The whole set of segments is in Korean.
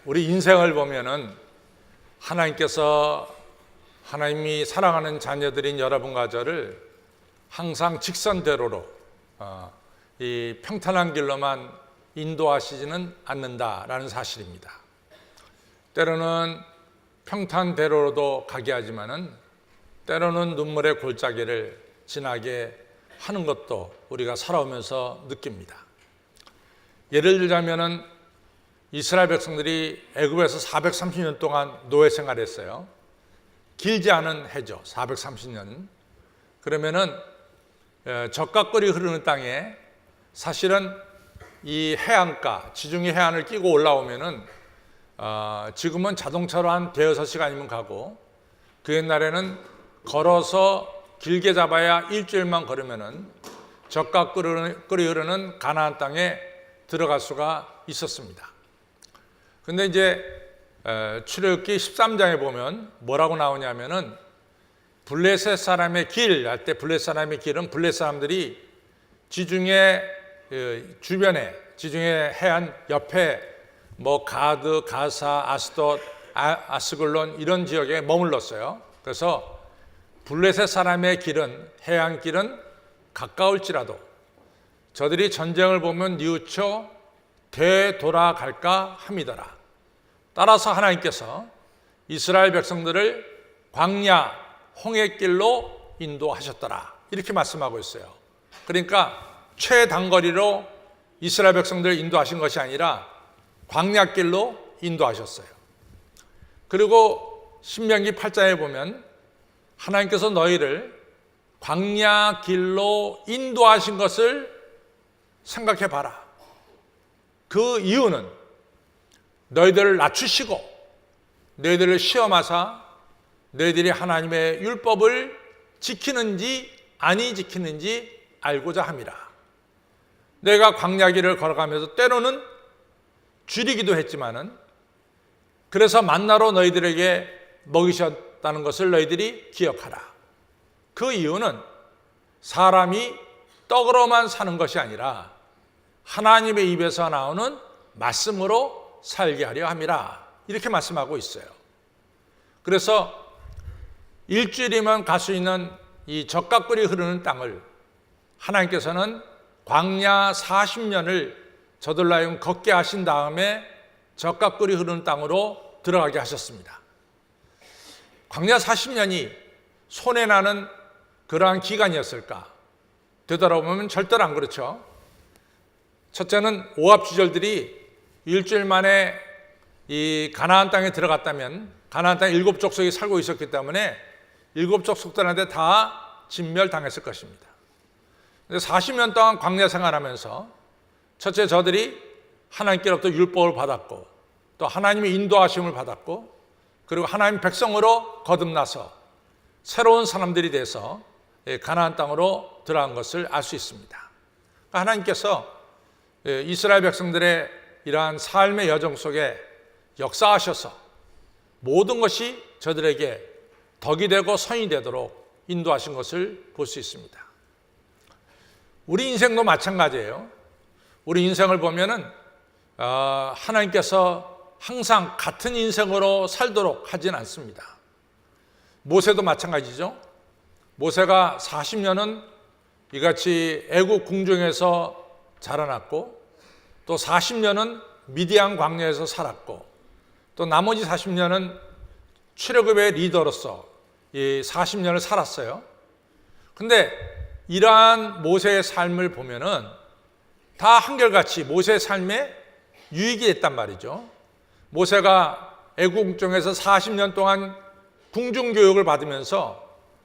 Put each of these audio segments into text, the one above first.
우리 인생을 보면은 하나님이 사랑하는 자녀들인 여러분과 저를 항상 직선대로로 이 평탄한 길로만 인도하시지는 않는다라는 사실입니다. 때로는 평탄대로로도 가게 하지만은 때로는 눈물의 골짜기를 지나게 하는 것도 우리가 살아오면서 느낍니다. 예를 들자면은 이스라엘 백성들이 애굽에서 430년 동안 노예 생활했어요. 길지 않은 해죠. 430년. 그러면은 적각거리 흐르는 땅에 사실은 이 해안가, 지중해 해안을 끼고 올라오면은 지금은 자동차로 한 대여섯 시간이면 가고 그 옛날에는 걸어서 길게 잡아야 일주일만 걸으면은 적각거리 흐르는 가나안 땅에 들어갈 수가 있었습니다. 근데 이제 출애굽기 13장에 보면 뭐라고 나오냐면은 블레셋 사람의 길 할 때 블레셋 사람의 길은 블레셋 사람들이 지중해 주변에 지중해 해안 옆에 뭐 가드, 가사, 아스돗, 아스글론 이런 지역에 머물렀어요. 그래서 블레셋 사람의 길은 해안 길은 가까울지라도 저들이 전쟁을 보면 뉘우쳐 되돌아갈까 함이더라. 따라서 하나님께서 이스라엘 백성들을 광야 홍해길로 인도하셨더라 이렇게 말씀하고 있어요. 그러니까 최단거리로 이스라엘 백성들을 인도하신 것이 아니라 광야길로 인도하셨어요. 그리고 신명기 8장에 보면 하나님께서 너희를 광야길로 인도하신 것을 생각해 봐라. 그 이유는 너희들을 낮추시고 너희들을 시험하사 너희들이 하나님의 율법을 지키는지 아니 지키는지 알고자 함이라. 내가 광야길을 걸어가면서 때로는 줄이기도 했지만은 그래서 만나로 너희들에게 먹이셨다는 것을 너희들이 기억하라. 그 이유는 사람이 떡으로만 사는 것이 아니라 하나님의 입에서 나오는 말씀으로 살게 하려 함이라 이렇게 말씀하고 있어요. 그래서 일주일이면 갈 수 있는 이 적각거리 흐르는 땅을 하나님께서는 광야 40년을 저들로 하여금 걷게 하신 다음에 적각거리 흐르는 땅으로 들어가게 하셨습니다. 광야 40년이 손해나는 그러한 기간이었을까? 되돌아보면 절대로 안 그렇죠. 첫째는 오합지졸들이 일주일 만에 이 가나안 땅에 들어갔다면 가나안 땅에 7족속이 살고 있었기 때문에 7족속들한테 다 진멸당했을 것입니다. 40년 동안 광야 생활하면서 첫째 저들이 하나님께로부터 율법을 받았고 또 하나님의 인도하심을 받았고 그리고 하나님 백성으로 거듭나서 새로운 사람들이 돼서 가나안 땅으로 들어간 것을 알 수 있습니다. 하나님께서 이스라엘 백성들의 이러한 삶의 여정 속에 역사하셔서 모든 것이 저들에게 덕이 되고 선이 되도록 인도하신 것을 볼 수 있습니다. 우리 인생도 마찬가지예요. 우리 인생을 보면은 하나님께서 항상 같은 인생으로 살도록 하진 않습니다. 모세도 마찬가지죠. 모세가 40년은 이같이 애국 궁중에서 자라났고 또 40년은 미디안 광야에서 살았고 또 나머지 40년은 출애굽의 리더로서 이 40년을 살았어요. 근데 이러한 모세의 삶을 보면은 다 한결같이 모세의 삶에 유익이 됐단 말이죠. 모세가 애국 궁중에서 40년 동안 궁중 교육을 받으면서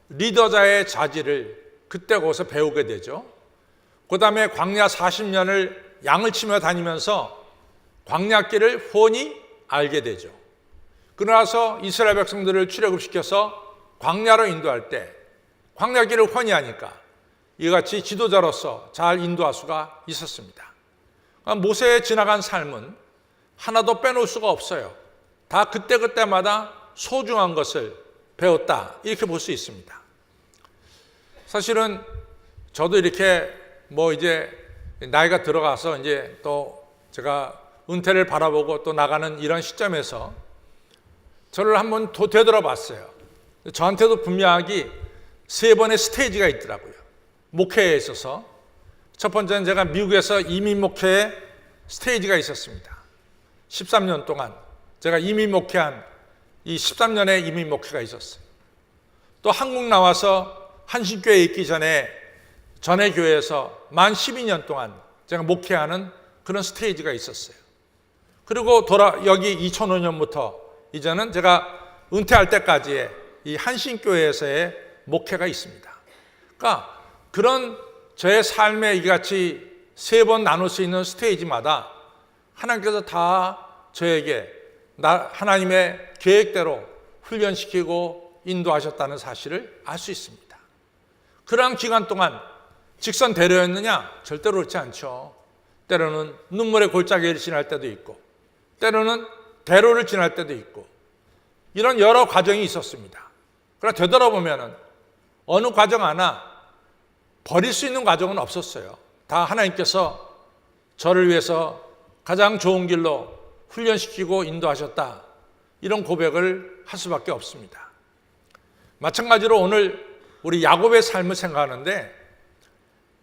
리더자의 자질을 그때 거기서 배우게 되죠. 그 다음에 광야 40년을 양을 치며 다니면서 광야길을 훤히 알게 되죠. 그러나서 이스라엘 백성들을 출애굽시켜서 광야로 인도할 때 광야길을 훤히 하니까 이같이 지도자로서 잘 인도할 수가 있었습니다. 그러니까 모세의 지나간 삶은 하나도 빼놓을 수가 없어요. 다 그때그때마다 소중한 것을 배웠다 이렇게 볼 수 있습니다. 사실은 저도 이렇게 뭐 이제 나이가 들어가서 이제 또 제가 은퇴를 바라보고 또 나가는 이런 시점에서 저를 한번 되돌아봤어요. 저한테도 분명하게 3번의 스테이지가 있더라고요. 목회에 있어서. 첫 번째는 제가 미국에서 이민 목회에 스테이지가 있었습니다. 13년 동안 제가 이민 목회한 이 13년의 이민 목회가 있었어요. 또 한국 나와서 한신교회에 있기 전에 전에 교회에서 만 12년 동안 제가 목회하는 그런 스테이지가 있었어요. 그리고 여기 2005년부터 이제는 제가 은퇴할 때까지의 이 한신교회에서의 목회가 있습니다. 그러니까 그런 저의 삶에 이같이 3번 나눌 수 있는 스테이지마다 하나님께서 다 저에게 하나님의 계획대로 훈련시키고 인도하셨다는 사실을 알 수 있습니다. 그러한 기간 동안 직선대로였느냐? 절대로 그렇지 않죠. 때로는 눈물의 골짜기를 지날 때도 있고 때로는 대로를 지날 때도 있고 이런 여러 과정이 있었습니다. 그러나 되돌아보면 어느 과정 하나 버릴 수 있는 과정은 없었어요. 다 하나님께서 저를 위해서 가장 좋은 길로 훈련시키고 인도하셨다. 이런 고백을 할 수밖에 없습니다. 마찬가지로 오늘 우리 야곱의 삶을 생각하는데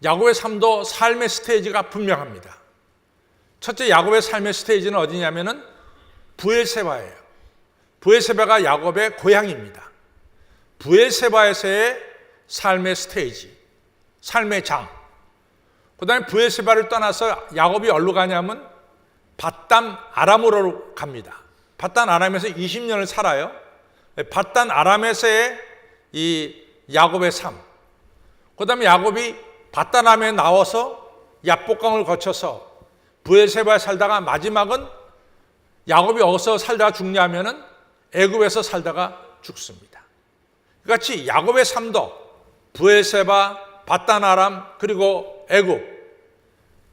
야곱의 삶도 삶의 스테이지가 분명합니다. 첫째 야곱의 삶의 스테이지는 어디냐면은 브엘세바예요. 브엘세바가 야곱의 고향입니다. 브엘세바에서의 삶의 스테이지, 삶의 장. 그 다음에 브엘세바를 떠나서 야곱이 어디로 가냐면 밧단 아람으로 갑니다. 밧단 아람에서 20년을 살아요. 밧단 아람에서의 이 야곱의 삶. 그 다음에 야곱이 밧단 아람에 나와서 야복강을 거쳐서 브엘세바에 살다가 마지막은 야곱이 어디서 살다가 죽냐면은 애굽에서 살다가 죽습니다. 같이 야곱의 삶도 브엘세바, 밧단 아람 그리고 애굽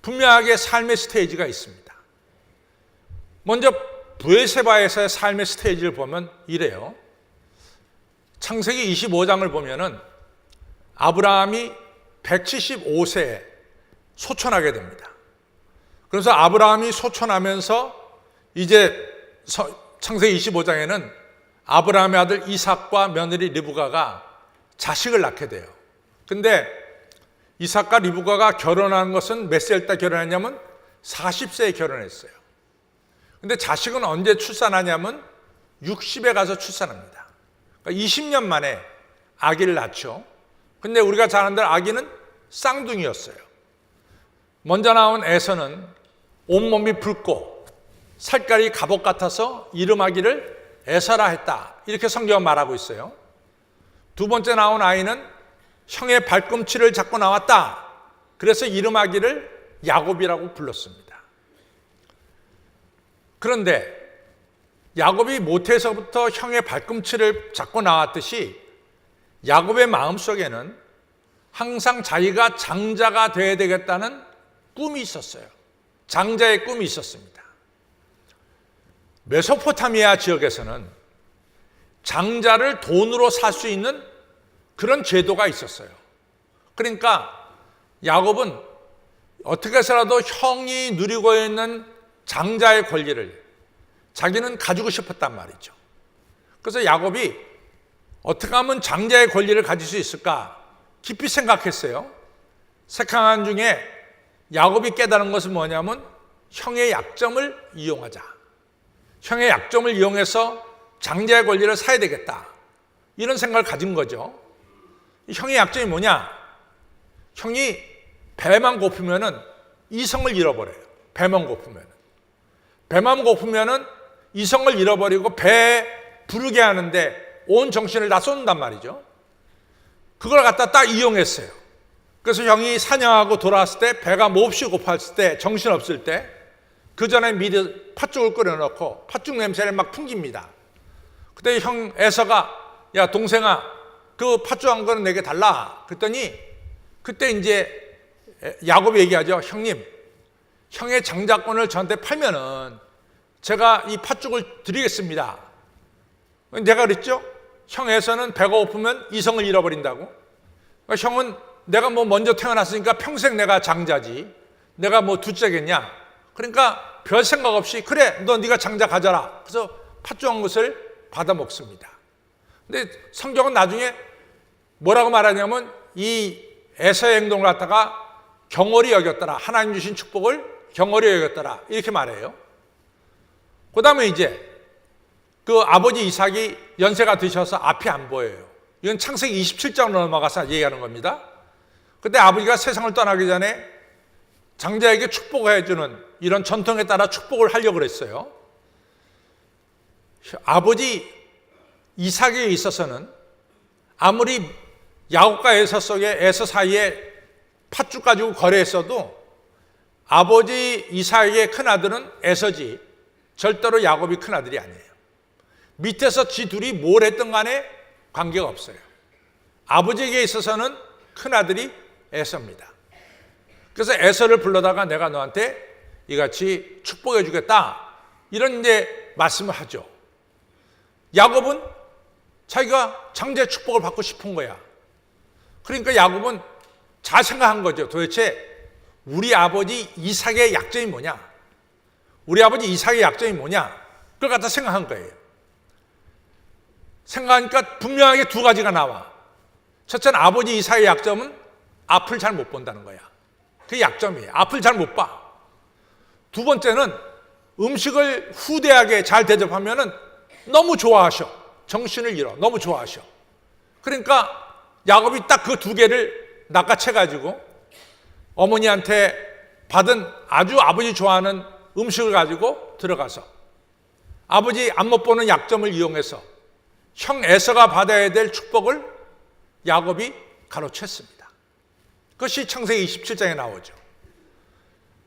분명하게 삶의 스테이지가 있습니다. 먼저 브엘세바에서의 삶의 스테이지를 보면 이래요. 창세기 25장을 보면은 아브라함이 175세에 소천하게 됩니다. 그래서 아브라함이 소천하면서 이제 창세기 25장에는 아브라함의 아들 이삭과 며느리 리브가가 자식을 낳게 돼요. 근데 이삭과 리브가가 결혼한 것은 몇 살 때 결혼했냐면 40세에 결혼했어요. 근데 자식은 언제 출산하냐면 60에 가서 출산합니다. 그러니까 20년 만에 아기를 낳죠. 근데 우리가 잘 아는 대로 아기는 쌍둥이였어요. 먼저 나온 에서는 온몸이 붉고 살깔이 갑옷 같아서 이름하기를 에서라 했다. 이렇게 성경은 말하고 있어요. 두 번째 나온 아이는 형의 발꿈치를 잡고 나왔다. 그래서 이름하기를 야곱이라고 불렀습니다. 그런데 야곱이 모태에서부터 형의 발꿈치를 잡고 나왔듯이 야곱의 마음속에는 항상 자기가 장자가 되어야 되겠다는 꿈이 있었어요. 장자의 꿈이 있었습니다. 메소포타미아 지역에서는 장자를 돈으로 살 수 있는 그런 제도가 있었어요. 그러니까 야곱은 어떻게 해서라도 형이 누리고 있는 장자의 권리를 자기는 가지고 싶었단 말이죠. 그래서 야곱이 어떻게 하면 장자의 권리를 가질 수 있을까 깊이 생각했어요. 생각한 중에 야곱이 깨달은 것은 뭐냐면 형의 약점을 이용하자. 형의 약점을 이용해서 장자의 권리를 사야 되겠다. 이런 생각을 가진 거죠. 형의 약점이 뭐냐? 형이 배만 고프면은 이성을 잃어버려요. 배만 고프면은 이성을 잃어버리고 배에 부르게 하는데 온 정신을 다 쏟는단 말이죠. 그걸 갖다 딱 이용했어요. 그래서 형이 사냥하고 돌아왔을 때 배가 몹시 고팠을 때 정신없을 때 그 전에 미리 팥죽을 끓여놓고 팥죽 냄새를 막 풍깁니다. 그때 형 에서가 야 동생아 그 팥죽 한 거는 내게 달라. 그랬더니 그때 이제 야곱이 얘기하죠. 형님 형의 장자권을 저한테 팔면은 제가 이 팥죽을 드리겠습니다. 내가 그랬죠. 형 에서는 배가 고프면 이성을 잃어버린다고. 그러니까 형은 내가 뭐 먼저 태어났으니까 평생 내가 장자지. 내가 뭐 둘째겠냐. 그러니까 별 생각 없이 그래 너 네가 장자 가져라. 그래서 팥죽한 것을 받아 먹습니다. 근데 성경은 나중에 뭐라고 말하냐면 이 에서의 행동을 갖다가 경홀히 여겼더라. 하나님 주신 축복을 경홀히 여겼더라. 이렇게 말해요. 그 다음에 이제 그 아버지 이삭이 연세가 드셔서 앞이 안 보여요. 이건 창세기 27장으로 넘어가서 얘기하는 겁니다. 그때 아버지가 세상을 떠나기 전에 장자에게 축복을 해주는 이런 전통에 따라 축복을 하려고 그랬어요. 아버지 이삭에 있어서는 아무리 야곱과 에서 속에 에서 사이에 팥죽 가지고 거래했어도 아버지 이삭의 큰아들은 에서지 절대로 야곱이 큰아들이 아니에요. 밑에서 지 둘이 뭘 했든 간에 관계가 없어요. 아버지에게 있어서는 큰아들이 에서입니다. 그래서 에서를 불러다가 내가 너한테 이같이 축복해 주겠다 이런 이제 말씀을 하죠. 야곱은 자기가 장자의 축복을 받고 싶은 거야. 그러니까 야곱은 잘 생각한 거죠. 도대체 우리 아버지 이삭의 약점이 뭐냐? 우리 아버지 이삭의 약점이 뭐냐? 그걸 갖다 생각한 거예요. 생각하니까 분명하게 두 가지가 나와. 첫째는 아버지 이삭의 약점은 앞을 잘 못 본다는 거야. 그게 약점이에요. 앞을 잘 못 봐. 두 번째는 음식을 후대하게 잘 대접하면은 너무 좋아하셔. 정신을 잃어. 너무 좋아하셔. 그러니까 야곱이 딱 그 두 개를 낚아채가지고 어머니한테 받은 아주 아버지 좋아하는 음식을 가지고 들어가서 아버지 안 못 보는 약점을 이용해서 형 에서가 받아야 될 축복을 야곱이 가로챘습니다. 그것이 창세기 27장에 나오죠.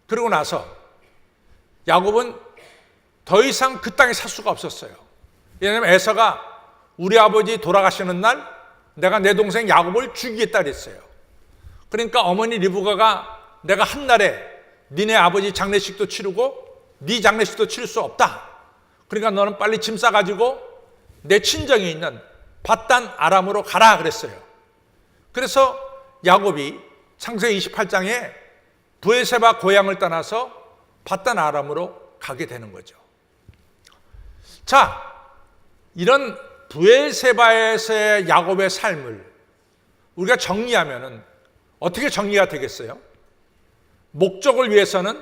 그러고 나서 야곱은 더 이상 그 땅에 살 수가 없었어요. 왜냐하면 에서가 우리 아버지 돌아가시는 날 내가 내 동생 야곱을 죽이겠다 그랬어요. 그러니까 어머니 리브가가 내가 한날에 니네 아버지 장례식도 치르고 네 장례식도 치를 수 없다. 그러니까 너는 빨리 짐 싸가지고 내 친정에 있는 밧단 아람으로 가라 그랬어요. 그래서 야곱이 창세기 28장에 브에세바 고향을 떠나서 밧단 아람으로 가게 되는 거죠. 자, 이런 브에세바에서의 야곱의 삶을 우리가 정리하면은 어떻게 정리가 되겠어요? 목적을 위해서는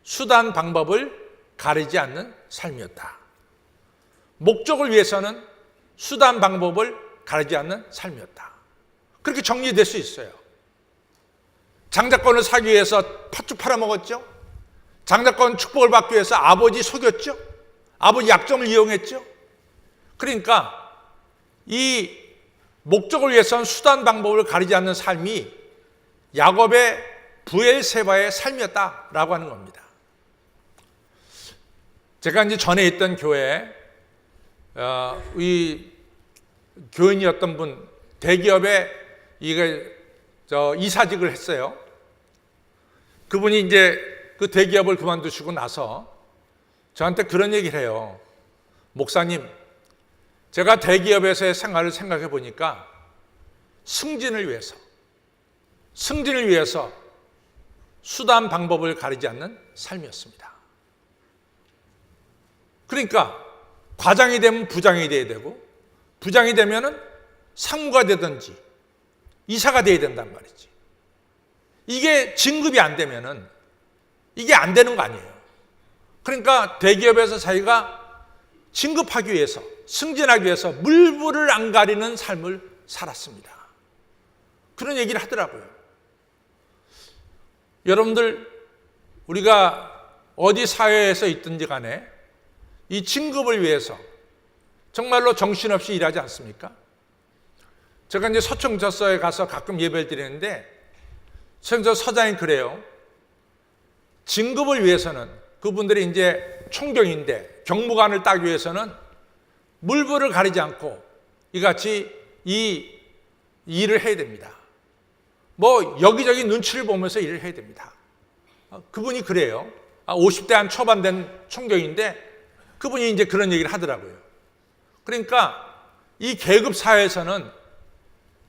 수단 방법을 가리지 않는 삶이었다. 목적을 위해서는 수단 방법을 가리지 않는 삶이었다. 그렇게 정리될 수 있어요. 장자권을 사기 위해서 팥죽 팔아먹었죠. 장자권 축복을 받기 위해서 아버지 속였죠. 아버지 약점을 이용했죠. 그러니까 이 목적을 위해서는 수단 방법을 가리지 않는 삶이 야곱의 브엘세바의 삶이었다라고 하는 겁니다. 제가 이제 전에 있던 교회에 이 교인이었던 분 대기업에 이사직을 했어요. 그분이 이제 그 대기업을 그만두시고 나서 저한테 그런 얘기를 해요. 목사님, 제가 대기업에서의 생활을 생각해 보니까 승진을 위해서 수단 방법을 가리지 않는 삶이었습니다. 그러니까 과장이 되면 부장이 돼야 되고 부장이 되면은 상무가 되든지 이사가 돼야 된단 말이지. 이게 진급이 안 되면은 이게 안 되는 거 아니에요. 그러니까 대기업에서 자기가 진급하기 위해서 승진하기 위해서 물불을 안 가리는 삶을 살았습니다. 그런 얘기를 하더라고요. 여러분들 우리가 어디 사회에서 있든지 간에 이 진급을 위해서 정말로 정신없이 일하지 않습니까? 제가 이제 서청저서에 가서 가끔 예배를 드리는데 서청저 서장이 그래요. 진급을 위해서는 그분들이 이제 총경인데 경무관을 따기 위해서는 물불을 가리지 않고 이같이 이 일을 해야 됩니다. 뭐 여기저기 눈치를 보면서 일을 해야 됩니다. 그분이 그래요. 50대 한 초반 된 총경인데 그분이 이제 그런 얘기를 하더라고요. 그러니까 이 계급 사회에서는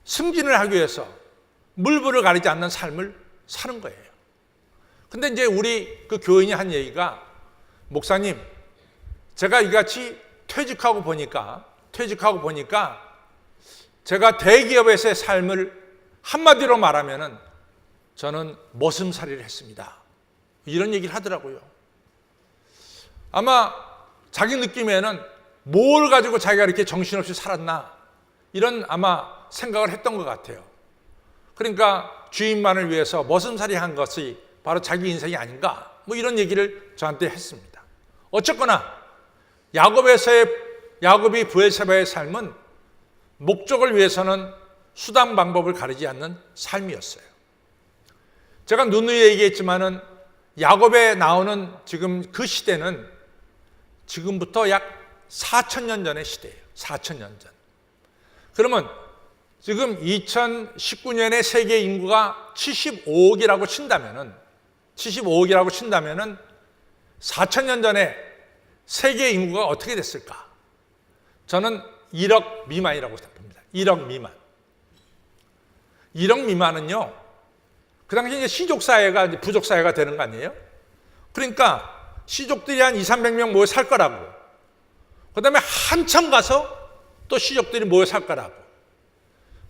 승진을 하기 위해서 물불을 가리지 않는 삶을 사는 거예요. 근데 이제 우리 그 교인이 한 얘기가, 목사님, 제가 이같이 퇴직하고 보니까 제가 대기업에서의 삶을 한마디로 말하면은 저는 머슴살이를 했습니다. 이런 얘기를 하더라고요. 아마 자기 느낌에는 뭘 가지고 자기가 이렇게 정신없이 살았나, 이런 아마 생각을 했던 것 같아요. 그러니까 주인만을 위해서 머슴살이 한 것이 바로 자기 인생이 아닌가, 뭐 이런 얘기를 저한테 했습니다. 어쨌거나 야곱이 브엘세바의 삶은 목적을 위해서는 수단 방법을 가리지 않는 삶이었어요. 제가 누누이 얘기했지만은 야곱에 나오는 지금 그 시대는 지금부터 약 4,000년 전의 시대예요. 4,000년 전. 그러면 지금 2019년에 세계 인구가 75억이라고 친다면은 4,000년 전에 세계 인구가 어떻게 됐을까? 저는 1억 미만이라고 생각합니다. 1억 미만. 1억 미만은요, 그 당시 이제 시족사회가 이제 부족사회가 되는 거 아니에요? 그러니까 시족들이 한 200~300명 모여 살 거라고. 그 다음에 한참 가서 또 시족들이 모여 살 거라고.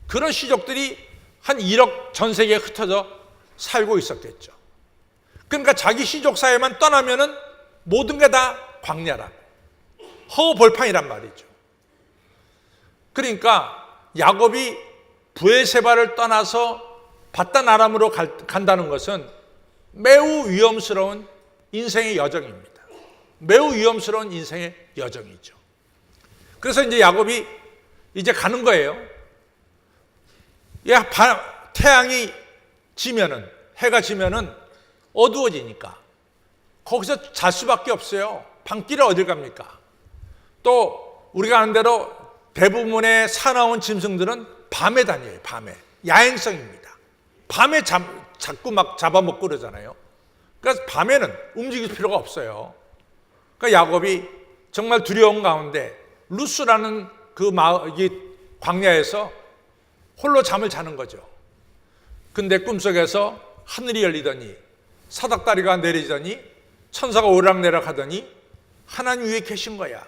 그런 시족들이 한 1억 전 세계에 흩어져 살고 있었겠죠. 그러니까 자기 시족사회만 떠나면은 모든 게 다 광야라고. 허벌판이란 말이죠. 그러니까 야곱이 브엘세바를 떠나서 바단 아람으로 간다는 것은 매우 위험스러운 인생의 여정입니다. 매우 위험스러운 인생의 여정이죠. 그래서 이제 야곱이 이제 가는 거예요. 태양이 지면은, 해가 지면은 어두워지니까 거기서 잘 수밖에 없어요. 밤길에 어딜 갑니까? 또 우리가 아는 대로 대부분의 사나운 짐승들은 밤에 다녀요. 밤에. 야행성입니다. 밤에 자꾸 막 잡아먹고 그러잖아요. 그래서 밤에는 움직일 필요가 없어요. 그러니까 야곱이 정말 두려운 가운데 루스라는 그 광야에서 홀로 잠을 자는 거죠. 근데 꿈속에서 하늘이 열리더니 사닥다리가 내리더니 천사가 오락내락 하더니 하나님 위에 계신 거야.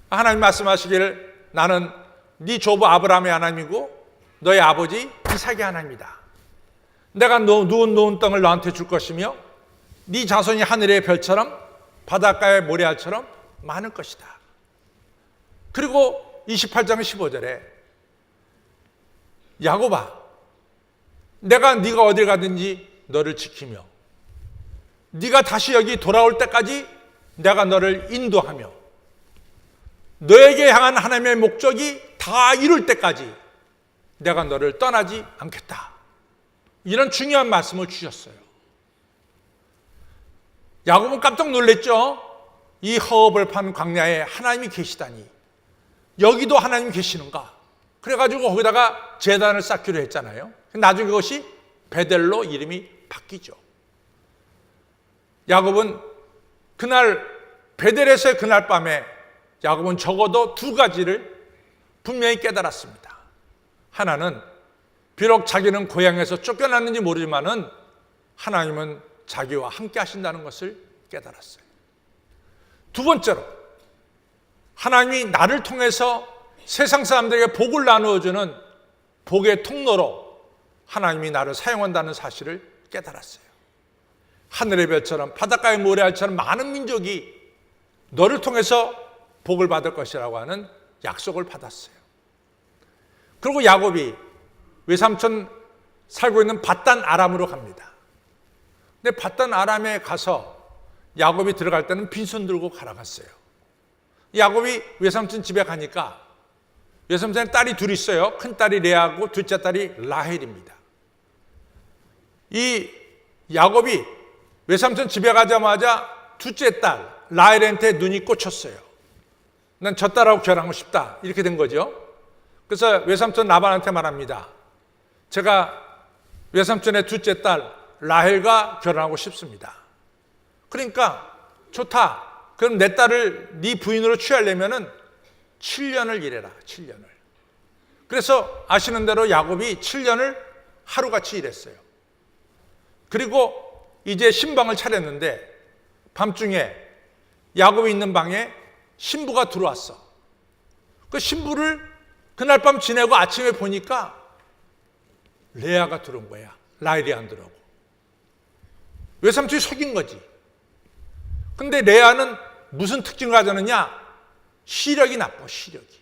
하나님 말씀하시기를 나는 네 조부 아브라함의 하나님이고 너의 아버지 이삭의 하나님이다. 내가 누운 땅을 너한테 줄 것이며 네 자손이 하늘의 별처럼 바닷가의 모래알처럼 많을 것이다. 그리고 28장 15절에 야곱아, 내가 네가 어딜 가든지 너를 지키며 네가 다시 여기 돌아올 때까지 내가 너를 인도하며 너에게 향한 하나님의 목적이 다 이룰 때까지 내가 너를 떠나지 않겠다. 이런 중요한 말씀을 주셨어요. 야곱은 깜짝 놀랐죠. 이 허벌판 광야에 하나님이 계시다니, 여기도 하나님이 계시는가. 그래가지고 거기다가 제단을 쌓기로 했잖아요. 나중에 그것이 베델로 이름이 바뀌죠. 야곱은 그날 베델에서의 그날 밤에 야곱은 적어도 두 가지를 분명히 깨달았습니다. 하나는 비록 자기는 고향에서 쫓겨났는지 모르지만은 하나님은 자기와 함께 하신다는 것을 깨달았어요. 두 번째로 하나님이 나를 통해서 세상 사람들에게 복을 나누어주는 복의 통로로 하나님이 나를 사용한다는 사실을 깨달았어요. 하늘의 별처럼 바닷가의 모래알처럼 많은 민족이 너를 통해서 복을 받을 것이라고 하는 약속을 받았어요. 그리고 야곱이 외삼촌 살고 있는 바단 아람으로 갑니다. 근데 바단 아람에 가서 야곱이 들어갈 때는 빈손 들고 가라갔어요. 야곱이 외삼촌 집에 가니까 외삼촌에 딸이 둘 있어요. 큰 딸이 레아고 둘째 딸이 라헬입니다. 이 야곱이 외삼촌 집에 가자마자 둘째 딸 라헬한테 눈이 꽂혔어요. 난 저 딸하고 결혼하고 싶다. 이렇게 된 거죠. 그래서 외삼촌 라반한테 말합니다. 제가 외삼촌의 둘째 딸 라헬과 결혼하고 싶습니다. 그러니까 좋다. 그럼 내 딸을 네 부인으로 취하려면은 7년을 일해라. 7년을. 그래서 아시는 대로 야곱이 7년을 하루같이 일했어요. 그리고 이제 신방을 차렸는데 밤중에 야곱이 있는 방에 신부가 들어왔어. 그 신부를 그날 밤 지내고 아침에 보니까 레아가 들어온 거야. 라헬이 안 들어오고. 외삼촌이 속인 거지. 근데 레아는 무슨 특징을 가졌느냐? 시력이 나빠, 시력이.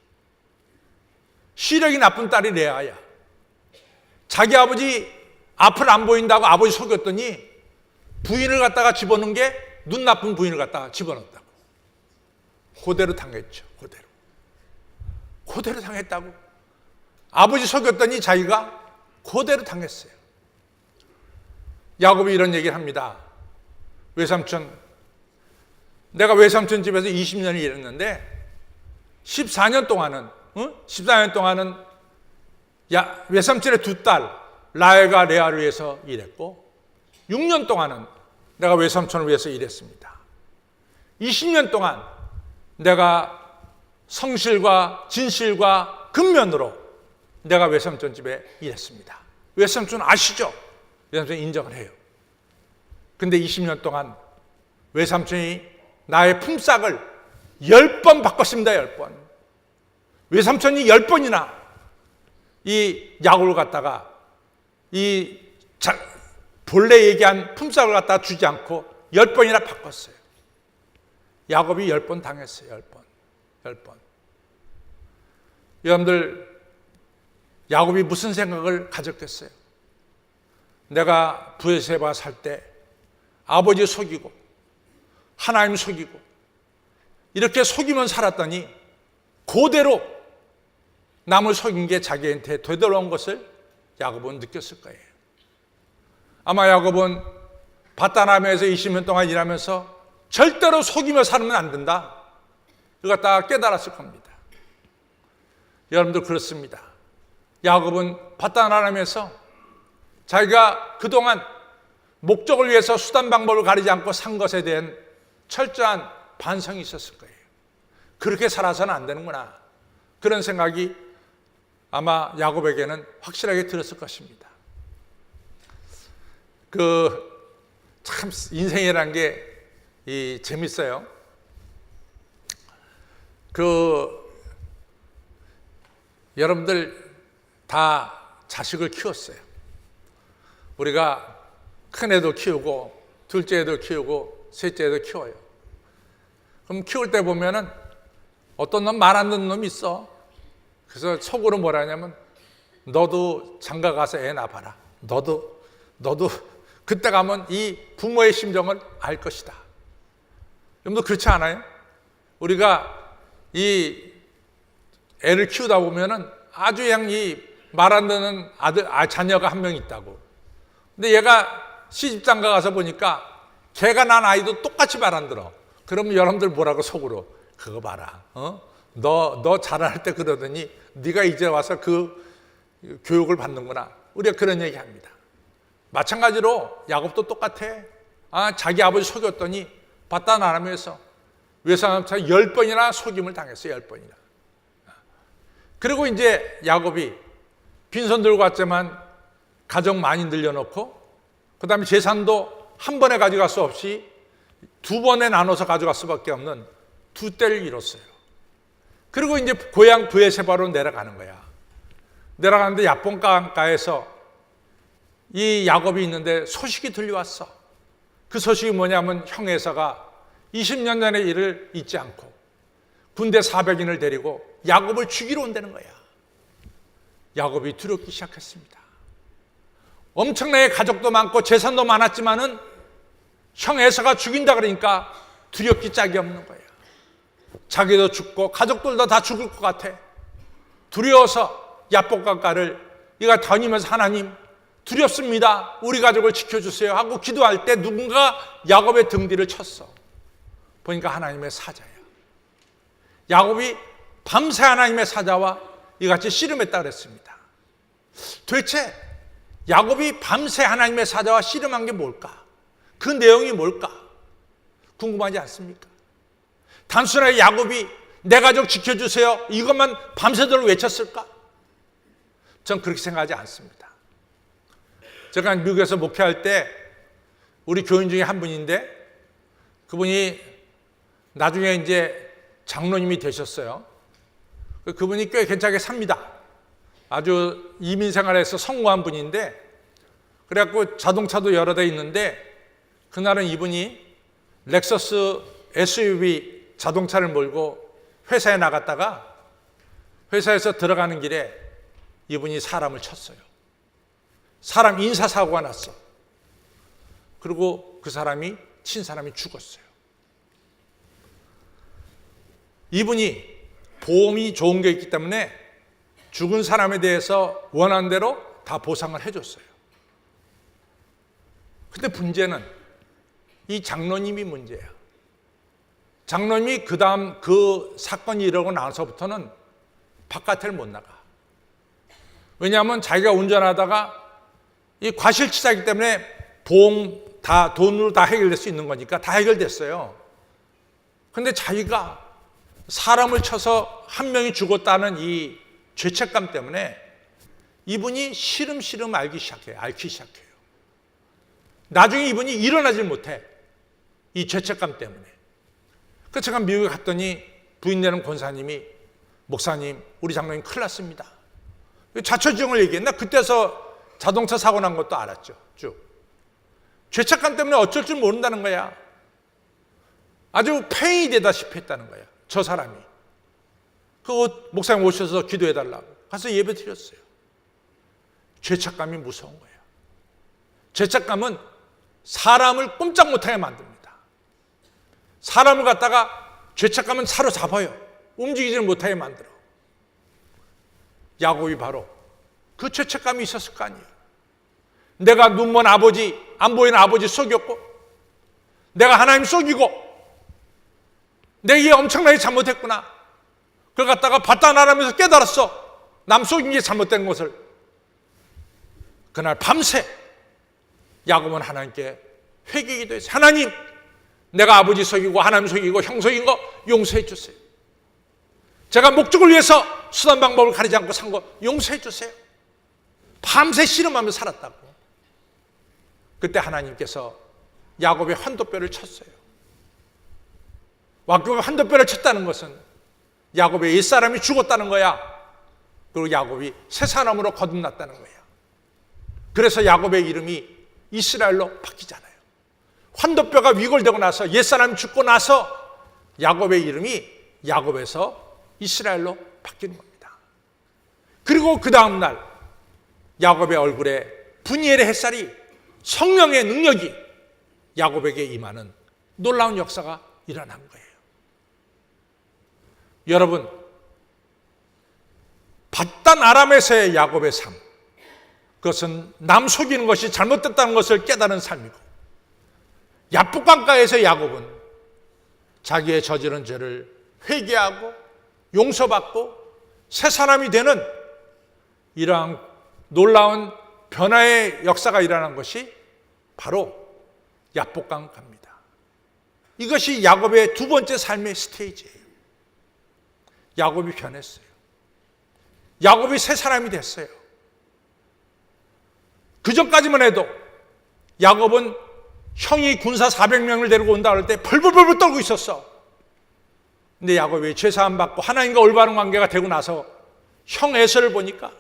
시력이 나쁜 딸이 레아야. 자기 아버지 앞을 안 보인다고 아버지 속였더니 부인을 갖다가 집어넣은 게 눈 나쁜 부인을 갖다가 집어넣었다고. 그대로 당했죠. 그대로 당했다고. 아버지 속였더니 자기가 그대로 당했어요. 야곱이 이런 얘기를 합니다. 외삼촌, 내가 외삼촌 집에서 20년을 일했는데 14년 동안은 외삼촌의 두 딸 라헬과 레아를 위해서 일했고 6년 동안은 내가 외삼촌을 위해서 일했습니다. 20년 동안 내가 성실과 진실과 근면으로 내가 외삼촌 집에 일했습니다. 외삼촌 아시죠? 외삼촌 인정을 해요. 근데 20년 동안 외삼촌이 나의 품삯을 10번 바꿨습니다. 10번. 외삼촌이 10번이나 이 야곱을 갖다가 본래 얘기한 품삯을 갖다가 주지 않고 10번이나 바꿨어요. 야곱이 10번 당했어요. 10번. 여러분들, 야곱이 무슨 생각을 가졌겠어요? 내가 브에세바 살 때 아버지 속이고 하나님 속이고 이렇게 속이면 살았더니 그대로 남을 속인 게 자기한테 되돌아온 것을 야곱은 느꼈을 거예요. 아마 야곱은 바다나메에서 20년 동안 일하면서 절대로 속이며 살면 안 된다. 이거 다 깨달았을 겁니다. 여러분들 그렇습니다. 야곱은 바다나메에서 자기가 그동안 목적을 위해서 수단 방법을 가리지 않고 산 것에 대한 철저한 반성이 있었을 거예요. 그렇게 살아서는 안 되는구나. 그런 생각이 아마 야곱에게는 확실하게 들었을 것입니다. 참 인생이라는 게 재밌어요. 여러분들 다 자식을 키웠어요. 우리가 큰 애도 키우고 둘째 애도 키우고 셋째 애도 키워요. 그럼 키울 때 보면은 어떤 놈 말 안 듣는 놈이 있어. 그래서 속으로 뭐라 하냐면 너도 장가 가서 애 낳아봐라. 너도 그때 가면 이 부모의 심정을 알 것이다. 여러분도 그렇지 않아요? 우리가 이 애를 키우다 보면은 아주 그냥 이 말 안 듣는 자녀가 한 명 있다고. 근데 얘가 시집장가 가서 보니까 걔가 난 아이도 똑같이 말 안 들어. 그러면 여러분들 뭐라고 속으로 그거 봐라. 너 자랄 때 그러더니 네가 이제 와서 그 교육을 받는구나. 우리가 그런 얘기합니다. 마찬가지로 야곱도 똑같아. 자기 아버지 속였더니 바다나람에서 외삼촌 10번이나 속임을 당했어요. 10번이나. 그리고 이제 야곱이 빈손 들고 왔지만 가족 많이 늘려놓고 그 다음에 재산도 한 번에 가져갈 수 없이 두 번에 나눠서 가져갈 수밖에 없는 두 떼를 이뤘어요. 그리고 이제 고향 브에세바로 내려가는 거야. 내려가는데 야본 강가에서 이 야곱이 있는데 소식이 들려왔어. 그 소식이 뭐냐면 형 에사가 20년 전의 일을 잊지 않고 군대 400인을 데리고 야곱을 죽이러 온다는 거야. 야곱이 두렵기 시작했습니다. 엄청나게 가족도 많고 재산도 많았지만은 형 에사가 죽인다 그러니까 두렵기 짝이 없는 거야. 자기도 죽고 가족들도 다 죽을 것 같아. 두려워서 야복강가를 이가 다니면서 하나님 두렵습니다. 우리 가족을 지켜주세요 하고 기도할 때 누군가 야곱의 등 뒤를 쳤어. 보니까 하나님의 사자야. 야곱이 밤새 하나님의 사자와 이같이 씨름했다 그랬습니다. 도대체 야곱이 밤새 하나님의 사자와 씨름한 게 뭘까? 그 내용이 뭘까? 궁금하지 않습니까? 단순하게 야곱이 내 가족 지켜주세요 이것만 밤새도록 외쳤을까? 전 그렇게 생각하지 않습니다. 제가 미국에서 목회할 때 우리 교인 중에 한 분인데 그분이 나중에 이제 장로님이 되셨어요. 그분이 꽤 괜찮게 삽니다. 아주 이민 생활에서 성공한 분인데 그래갖고 자동차도 여러 대 있는데 그날은 이분이 렉서스 SUV 자동차를 몰고 회사에 나갔다가 회사에서 들어가는 길에 이분이 사람을 쳤어요. 사람 인사사고가 났어. 그리고 그 사람이 친 사람이 죽었어요. 이분이 보험이 좋은 게 있기 때문에 죽은 사람에 대해서 원하는 대로 다 보상을 해줬어요. 근데 문제는 이 장로님이 문제야. 장로님이 그 다음 그 사건이 일어나고 나서부터는 바깥을 못 나가. 왜냐하면 자기가 운전하다가 이 과실치사이기 때문에 보험 다 돈으로 다 해결될 수 있는 거니까 다 해결됐어요. 근데 자기가 사람을 쳐서 한 명이 죽었다는 이 죄책감 때문에 이분이 시름시름 앓기 시작해요. 나중에 이분이 일어나질 못해. 이 죄책감 때문에. 그래서 제가 미국에 갔더니 부인 되는 권사님이 목사님, 우리 장로님 큰일 났습니다. 자초지종을 얘기했나? 그때서 자동차 사고 난 것도 알았죠. 쭉. 죄책감 때문에 어쩔 줄 모른다는 거야. 아주 팽이 되다시피 했다는 거야. 저 사람이. 그 목사님 오셔서 기도해달라고. 가서 예배 드렸어요. 죄책감이 무서운 거예요. 죄책감은 사람을 꼼짝 못하게 만듭니다. 사람을 갖다가 죄책감은 사로잡아요. 움직이지를 못하게 만들어. 야곱이 바로 그 죄책감이 있었을 거 아니에요. 내가 눈먼 아버지, 안 보이는 아버지 속였고, 내가 하나님 속이고, 내게 엄청나게 잘못했구나. 그걸 갖다가 바다나라면서 깨달았어. 남 속인 게 잘못된 것을. 그날 밤새 야곱은 하나님께 회개기도 했어요. 하나님, 내가 아버지 속이고 하나님 속이고 형 속인 거 용서해 주세요. 제가 목적을 위해서 수단 방법을 가리지 않고 산 거 용서해 주세요. 밤새 씨름하며 살았다고. 그때 하나님께서 야곱의 환도뼈를 쳤어요. 야곱의 환도뼈를 쳤다는 것은 야곱의 옛사람이 죽었다는 거야. 그리고 야곱이 새 사람으로 거듭났다는 거야. 그래서 야곱의 이름이 이스라엘로 바뀌잖아요. 환도뼈가 위골되고 나서 옛사람이 죽고 나서 야곱의 이름이 야곱에서 이스라엘로 바뀌는 겁니다. 그리고 그 다음 날 야곱의 얼굴에 분이엘의 햇살이 성령의 능력이 야곱에게 임하는 놀라운 역사가 일어난 거예요. 여러분, 바단 아람에서의 야곱의 삶, 그것은 남 속이는 것이 잘못됐다는 것을 깨달은 삶이고, 야복강가에서 야곱은 자기의 저지른 죄를 회개하고 용서받고 새 사람이 되는 이러한 놀라운 변화의 역사가 일어난 것이 바로 야복강가입니다. 이것이 야곱의 두 번째 삶의 스테이지예요. 야곱이 변했어요. 야곱이 새 사람이 됐어요. 그 전까지만 해도 야곱은 형이 군사 400명을 데리고 온다 할 때 벌벌벌 떨고 있었어. 근데 야곱이 죄사함 받고 하나님과 올바른 관계가 되고 나서 형 에서를 보니까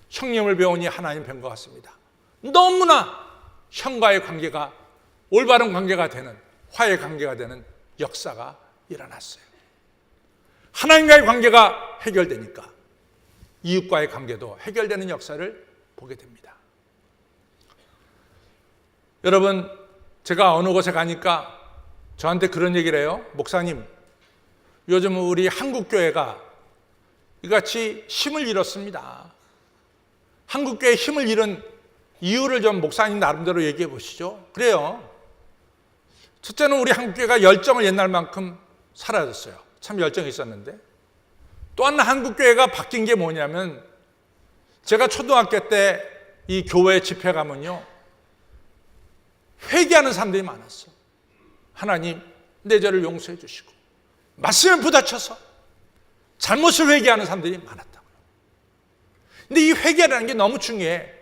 형님을 배우니 하나님 뵌 것 같습니다. 너무나 형과의 관계가 올바른 관계가 되는, 화해 관계가 되는 역사가 일어났어요. 하나님과의 관계가 해결되니까 이웃과의 관계도 해결되는 역사를 보게 됩니다. 여러분, 제가 어느 곳에 가니까 저한테 그런 얘기를 해요. 목사님, 요즘 우리 한국교회가 이같이 힘을 잃었습니다. 한국교회의 힘을 잃은 이유를 좀 목사님 나름대로 얘기해 보시죠. 그래요. 첫째는 우리 한국교회가 열정을 옛날만큼 사라졌어요. 참 열정이 있었는데. 또 하나 한국교회가 바뀐 게 뭐냐면, 제가 초등학교 때 이 교회 집회 가면요, 회개하는 사람들이 많았어. 하나님, 내 죄를 용서해 주시고 말씀에 부딪혀서 잘못을 회개하는 사람들이 많았다고요. 근데 이 회개라는 게 너무 중요해.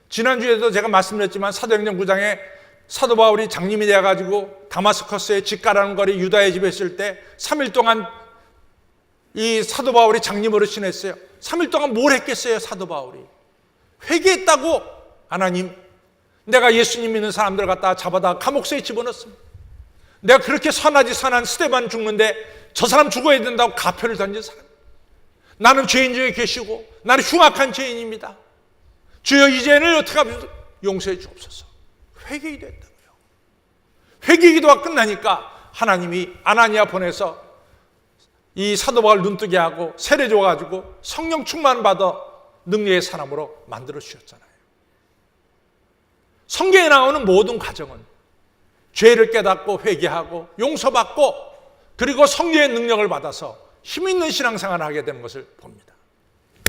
지난주에도 제가 말씀드렸지만 사도행전 9장에 사도 바울이 장님이 되어가지고 다마스커스의 집가라는 거리 유다의 집에 있을 때 3일 동안 이 사도 바울이 장님으로 지냈어요. 3일 동안 뭘 했겠어요? 사도 바울이 회개했다고. 하나님, 내가 예수님 믿는 사람들 갖다 잡아다 감옥소에 집어넣습니다. 내가 그렇게 선한 스데반 죽는데 저 사람 죽어야 된다고 가표를 던진 사람. 나는 죄인 중에 계시고 나는 흉악한 죄인입니다. 주여 이 죄인을 어떻게 하면 용서해 주옵소서. 회개가 됐다고요. 회개 기도가 끝나니까 하나님이 아나니아 보내서 이 사도 바울 눈뜨게 하고 세례 줘가지고 성령 충만 받아 능력의 사람으로 만들어 주셨잖아요. 성경에 나오는 모든 과정은 죄를 깨닫고 회개하고 용서받고 그리고 성령의 능력을 받아서 힘있는 신앙생활을 하게 되는 것을 봅니다.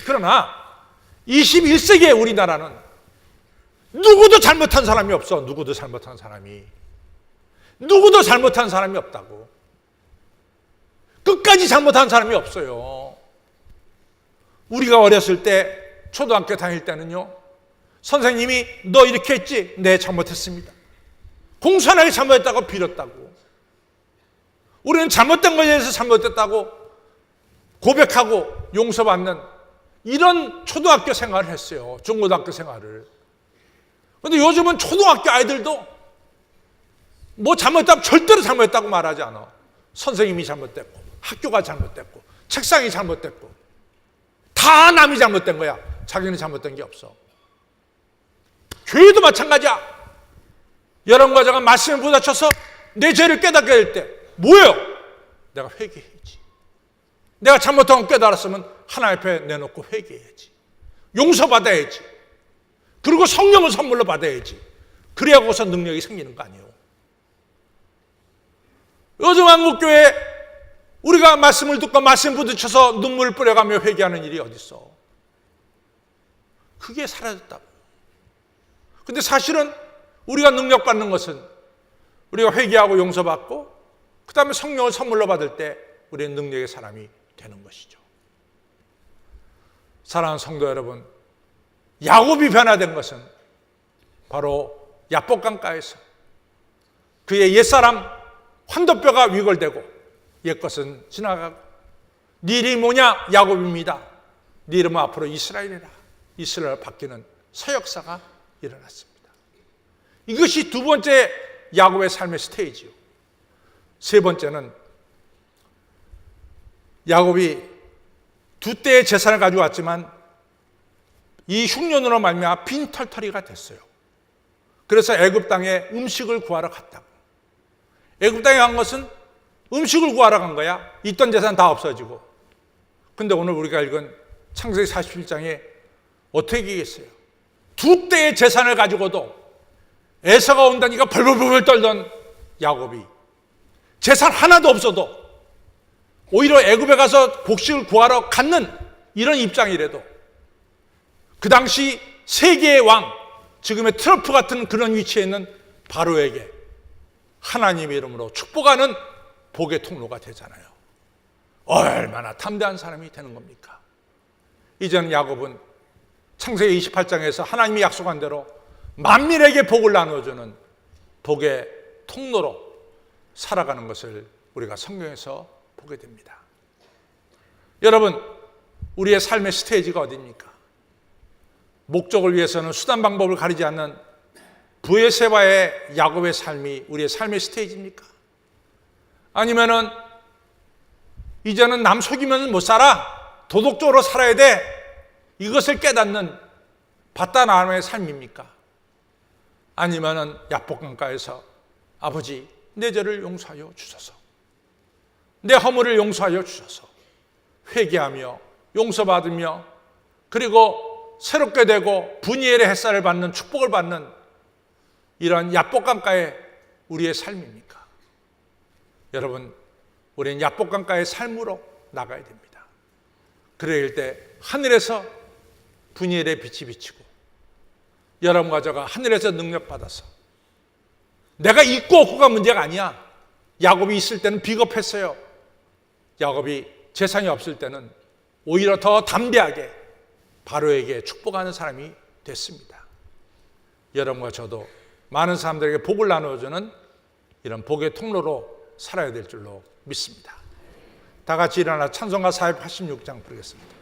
그러나 21세기의 우리나라는 누구도 잘못한 사람이 없어. 누구도 잘못한 사람이 없다고. 끝까지 잘못한 사람이 없어요. 우리가 어렸을 때 초등학교 다닐 때는요, 선생님이 너 이렇게 했지? 네, 잘못했습니다. 공손하게 잘못했다고 빌었다고. 우리는 잘못된 것에 대해서 잘못했다고 고백하고 용서받는 이런 초등학교 생활을 했어요. 중고등학교 생활을. 그런데 요즘은 초등학교 아이들도 뭐 잘못했다고 절대로 잘못했다고 말하지 않아. 선생님이 잘못됐고 학교가 잘못됐고 책상이 잘못됐고 다 남이 잘못된 거야. 자기는 잘못된 게 없어. 교회도 마찬가지야. 여러분 과자가 말씀에 부딪혀서 내 죄를 깨닫게 될 때 뭐예요? 내가 회개해야지. 내가 잘못한 거 깨달았으면 하나님 앞에 내놓고 회개해야지. 용서받아야지. 그리고 성령을 선물로 받아야지. 그래야고서 능력이 생기는 거 아니에요. 요즘 한국교회 우리가 말씀을 듣고 말씀 부딪혀서 눈물을 뿌려가며 회개하는 일이 어디 있어? 그게 사라졌다고. 근데 사실은 우리가 능력받는 것은 우리가 회개하고 용서받고 그 다음에 성령을 선물로 받을 때 우리는 능력의 사람이 되는 것이죠. 사랑하는 성도 여러분, 야곱이 변화된 것은 바로 야복강가에서 그의 옛사람 환도뼈가 위골되고 옛것은 지나가고 네 이름이 뭐냐? 야곱입니다. 네 이름은 앞으로 이스라엘이라. 이스라엘 바뀌는 서역사가 일어났습니다. 이것이 두 번째 야곱의 삶의 스테이지요. 세 번째는 야곱이 두 때의 재산을 가지고 왔지만 이 흉년으로 말미암아 빈털터리가 됐어요. 그래서 애굽 땅에 음식을 구하러 갔다고. 애굽 땅에 간 것은 음식을 구하러 간 거야. 있던 재산 다 없어지고. 근데 오늘 우리가 읽은 창세기 47장에 어떻게 얘기했어요? 두 때의 재산을 가지고도 에서가 온다니까 벌벌벌 떨던 야곱이 재산 하나도 없어도 오히려 애굽에 가서 곡식을 구하러 갔는 이런 입장이라도 그 당시 세계의 왕, 지금의 트럼프 같은 그런 위치에 있는 바로에게 하나님의 이름으로 축복하는 복의 통로가 되잖아요. 얼마나 담대한 사람이 되는 겁니까? 이제는 야곱은 창세기 28장에서 하나님이 약속한 대로 만민에게 복을 나눠주는 복의 통로로 살아가는 것을 우리가 성경에서 보게 됩니다. 여러분, 우리의 삶의 스테이지가 어디입니까? 목적을 위해서는 수단 방법을 가리지 않는 브에세바의 야곱의 삶이 우리의 삶의 스테이지입니까? 아니면은 이제는 남 속이면 못 살아. 도덕적으로 살아야 돼. 이것을 깨닫는 바다나람의 삶입니까? 아니면은 야복강가에서 아버지 내 죄를 용서하여 주소서. 내 허물을 용서하여 주소서. 회개하며 용서받으며 그리고 새롭게 되고 분이엘의 햇살을 받는 축복을 받는 이런 야복강가의 우리의 삶입니까? 여러분, 우리는 야복강가의 삶으로 나가야 됩니다. 그럴 때 하늘에서 분이엘의 빛이 비치고 여러분과 저가 하늘에서 능력받아서 내가 있고 없고가 문제가 아니야. 야곱이 있을 때는 비겁했어요. 야곱이 재산이 없을 때는 오히려 더 담대하게 바로에게 축복하는 사람이 됐습니다. 여러분과 저도 많은 사람들에게 복을 나누어주는 이런 복의 통로로 살아야 될 줄로 믿습니다. 다 같이 일어나 찬송가 486장 부르겠습니다.